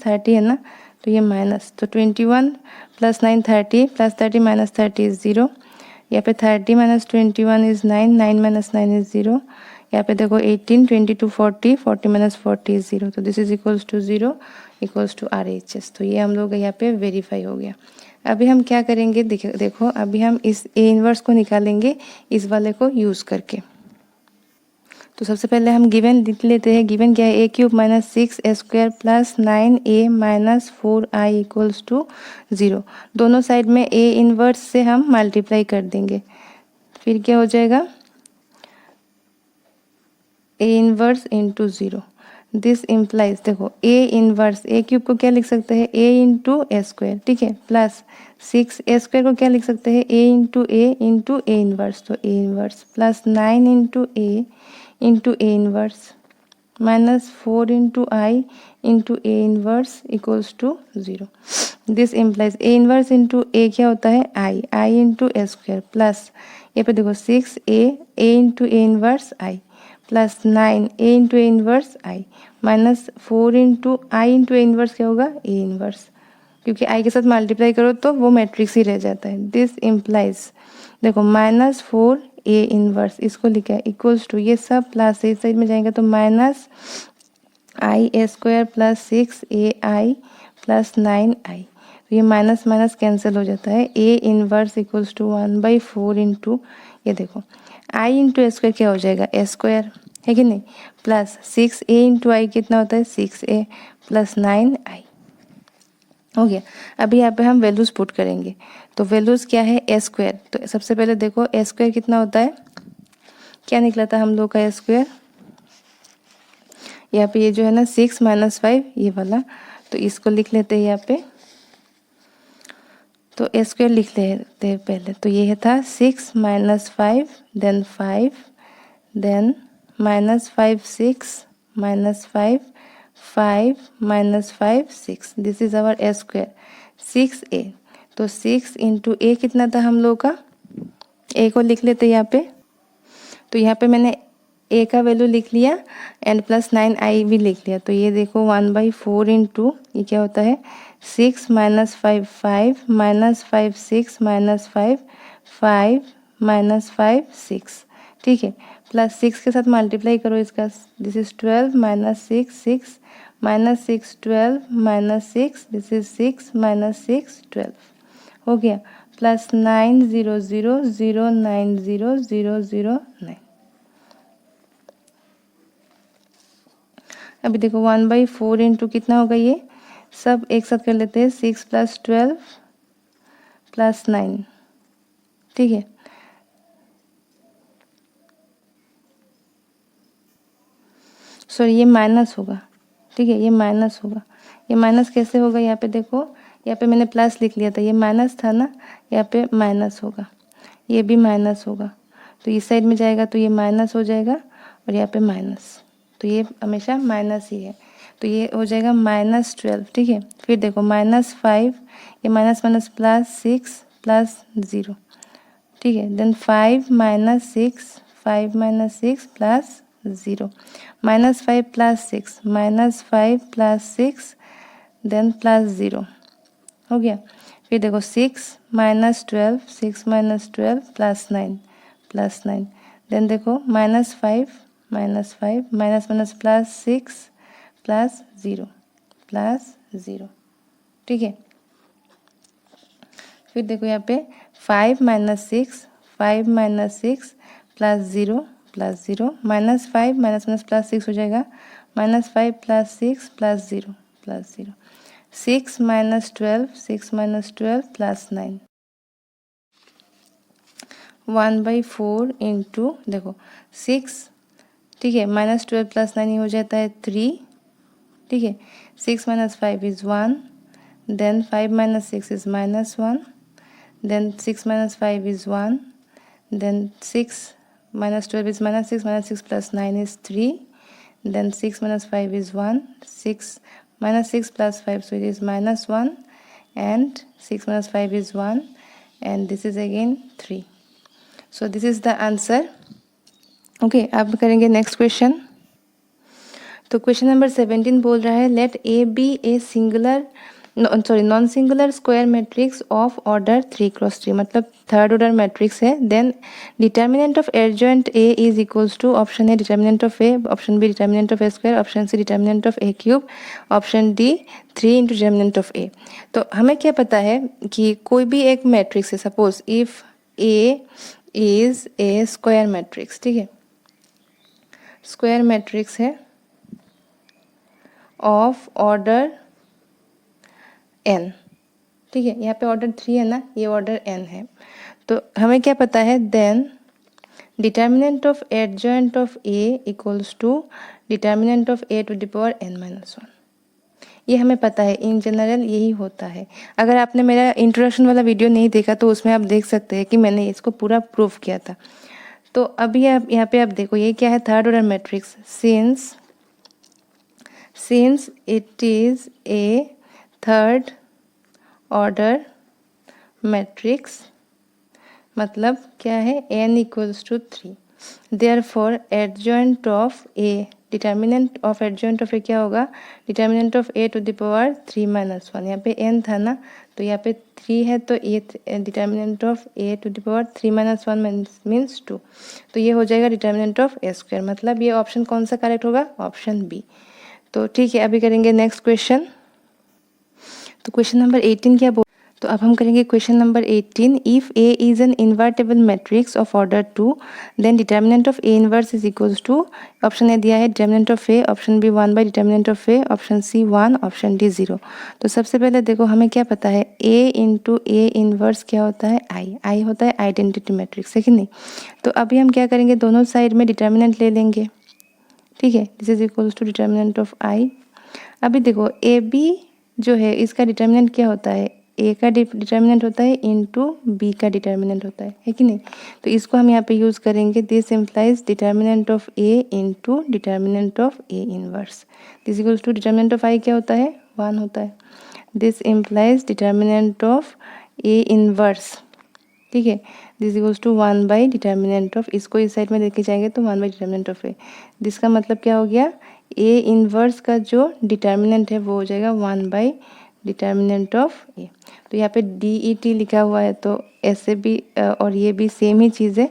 30 है ना तो ये माइनस तो 21 + 9 30 + 30 - 30 इज 0। यहाँ पे 30 - 21 इज 9 9 - 9 इज 0। यहाँ पे देखो 18 22 40 40 - 40 इज 0 तो this is equals to 0 equals to RHS। तो ये हम लोग यहाँ पे वेरीफाई हो गया। अभी हम क्या करेंगे देखो अभी हम इस A इनवर्स को निकालेंगे इस वाले को यूज़ करके। तो सबसे पहले हम गिवन लिख लेते हैं। गिवन क्या है A³ - 6A² + 9A - 4I equals to 0। दोनों साइड में A इनवर्स से हम मल्टीप्लाई कर देंगे। फिर क्या हो जाएगा A inverse into 0। This implies देखो A इनवर्स A³ को क्या लिख सकते हैं A इंटू A² ठीक है, प्लस 6A² को क्या लिख सकते हैं A इंटू A इनवर्स तो A inverse plus 9 into A inverse -4 into I into A inverse equals to 0। This implies A inverse into A क्या होता है I इंटू A² प्लस ये पे देखो 6A into A inverse I plus 9A into A inverse I -4 into I into A inverse क्या होगा A inverse, क्योंकि I के साथ मल्टीप्लाई करो तो वो मैट्रिक्स ही रह जाता है। दिस इम्प्लाइज देखो -4 A इनवर्स इसको लिखा है इक्वल्स टू ये सब प्लस इस साइड में जाएंगे तो -IA² plus 6AI plus 9I तो ये माइनस माइनस कैंसिल हो जाता है। A inverse equals to 1/4 into ये देखो I इंटू A² क्या हो जाएगा A² है कि नहीं, प्लस 6A इंटू I कितना होता है 6A प्लस 9I हो गया। अभी यहाँ पे हम वैल्यूज पुट करेंगे तो वैल्यूज क्या है A²। तो सबसे पहले देखो A² कितना होता है, क्या निकला था हम लोग का A²। यहाँ पे ये जो है ना 6 - 5 ये वाला तो इसको लिख लेते हैं यहाँ पे। तो A² लिख लेते हैं पहले तो ये था 6 - 5 then 5 then -5 6 -5 5 -5 6 this is our A²। 6A तो 6 इंटू A कितना था हम लोग का A को लिख लेते यहाँ पे। तो यहाँ पे मैंने A का वैल्यू लिख लिया एंड प्लस 9I भी लिख लिया। तो ये देखो 1/4 इंटू ये क्या होता है 6 - 5 5 -5 6 -5 5 -5 6 ठीक है, प्लस 6 के साथ मल्टीप्लाई करो इसका दिस इज 12 -6 6 -6 12 -6 दिस इज 6 -6 12 हो गया, प्लस 900090009। अभी देखो 1/4 इंटू कितना होगा, ये सब एक साथ कर लेते हैं, 6 + 12 + 9, ठीक है। सॉरी ये माइनस होगा, ठीक है, ये माइनस होगा। ये माइनस कैसे होगा, यहाँ पे देखो, यहाँ पे मैंने प्लस लिख लिया था, ये माइनस था ना, यहाँ पे माइनस होगा, ये भी माइनस होगा, तो इस साइड में जाएगा तो ये माइनस हो जाएगा और यहाँ पे माइनस, तो ये हमेशा माइनस ही है, तो ये हो जाएगा -12, ठीक है। फिर देखो -5, ये माइनस माइनस +6 + 0, ठीक है। देन 5 - 6, 5 - 6 + 0, -5 + 6, -5 + 6 देन +0, हो गया। फिर देखो 6 - 12, 6 - 12 +9 +9, देन देखो -5 -5 माइनस माइनस +6 +0, ठीक है। फिर देखो यहाँ पे 5 - 6, 5 - 6 +0 +0, -5 माइनस माइनस +6 हो जाएगा, -5 + 6 +0 +0, 6 - 12, 6 - 12 +9, 1/4 इंटू देखो 6, ठीक है, -12 + 9 ये हो जाता है 3, ठीक है। 6 - 5 is 1, then 5 - 6 is -1, then 6 - 5 is 1, then 6 - 12 is -6, -6 + 9 is 3, then 6 - 5 is 1, 6 -6 + 5, so it is -1, and 6 - 5 is 1, and this is again 3. So this is the answer. Okay, अब करेंगे नेक्स्ट क्वेश्चन। तो क्वेश्चन नंबर 17 बोल रहा है, let A be a singular non singular square matrix of order 3x3, मतलब third order matrix है। Then determinant of adjoint A is equals to, option A determinant of A, option B determinant of A square, option C determinant of A cube, option D 3 into determinant of A. तो हमें क्या पता है कि कोई भी एक matrix है, suppose if A is a square matrix, ठीक है, स्क्वायर मैट्रिक्स है ऑफ ऑर्डर n, ठीक है, यहाँ पे ऑर्डर 3 है ना, ये ऑर्डर n है। तो हमें क्या पता है, then determinant of adjoint of a equals to determinant of a to the power n-1, ये हमें पता है, इन जनरल यही होता है। अगर आपने मेरा इंट्रोडक्शन वाला वीडियो नहीं देखा तो उसमें आप देख सकते हैं कि मैंने इसको पूरा प्रूफ किया था। तो अभी आप यहाँ पे आप देखो, ये क्या है, third order matrix, since it is a third order matrix, मतलब क्या है, n equals to 3, therefore adjoint of A, determinant of adjoint of A क्या होगा, determinant of a to the power 3-1, यहाँ पे n था ना, तो यहाँ पे 3 है, तो ये determinant of a to the power 3-1 means 2, तो ये हो जाएगा डिटर्मिनेंट ऑफ a स्क्वायर, मतलब ये ऑप्शन कौन सा करेक्ट होगा, ऑप्शन बी। तो ठीक है, अभी करेंगे नेक्स्ट क्वेश्चन। तो क्वेश्चन नंबर 18 क्या बोल, तो अब हम करेंगे question number 18, if A is an invertible matrix of order 2, then determinant of A inverse is equals to, option A दिया है determinant of A, option B 1 by determinant of A, option C 1, option D 0। तो सबसे पहले देखो हमें क्या पता है, ए इंटू ए इनवर्स क्या होता है, आई होता है आइडेंटिटी मैट्रिक्स, है कि नहीं। तो अभी हम क्या करेंगे, दोनों साइड में डिटर्मिनेंट ले लेंगे, ठीक है, this is equals to determinant of I. अभी देखो ए बी जो है इसका डिटर्मिनेंट क्या होता है, ए का डिटर्मिनेंट होता है इंटू बी का डिटर्मिनेंट होता है कि नहीं। तो इसको हम यहाँ पे यूज़ करेंगे, this implies determinant of A into determinant of A inverse, this equals to determinant of I क्या होता है, 1 होता है, this implies determinant of A inverse, ठीक है, this equals to 1 by determinant of, इसको इस साइड में लेके जाएंगे तो 1 बाई डिटर्मिनेंट ऑफ ए, जिसका मतलब क्या हो गया, ए इनवर्स का जो डिटर्मिनेंट है वो हो जाएगा 1 बाई डिटर्मिनेंट ऑफ ए। तो यहाँ पे डी ई टी लिखा हुआ है, तो ऐसे भी और ये भी सेम ही चीज़ है,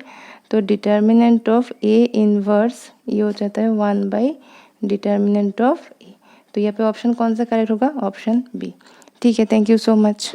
तो डिटर्मिनेंट ऑफ ए इनवर्स ये हो जाता है 1 बाई डिटर्मिनेंट ऑफ ए। तो यहाँ पे ऑप्शन कौन सा करेक्ट होगा, ऑप्शन बी। ठीक है, थैंक यू सो मच।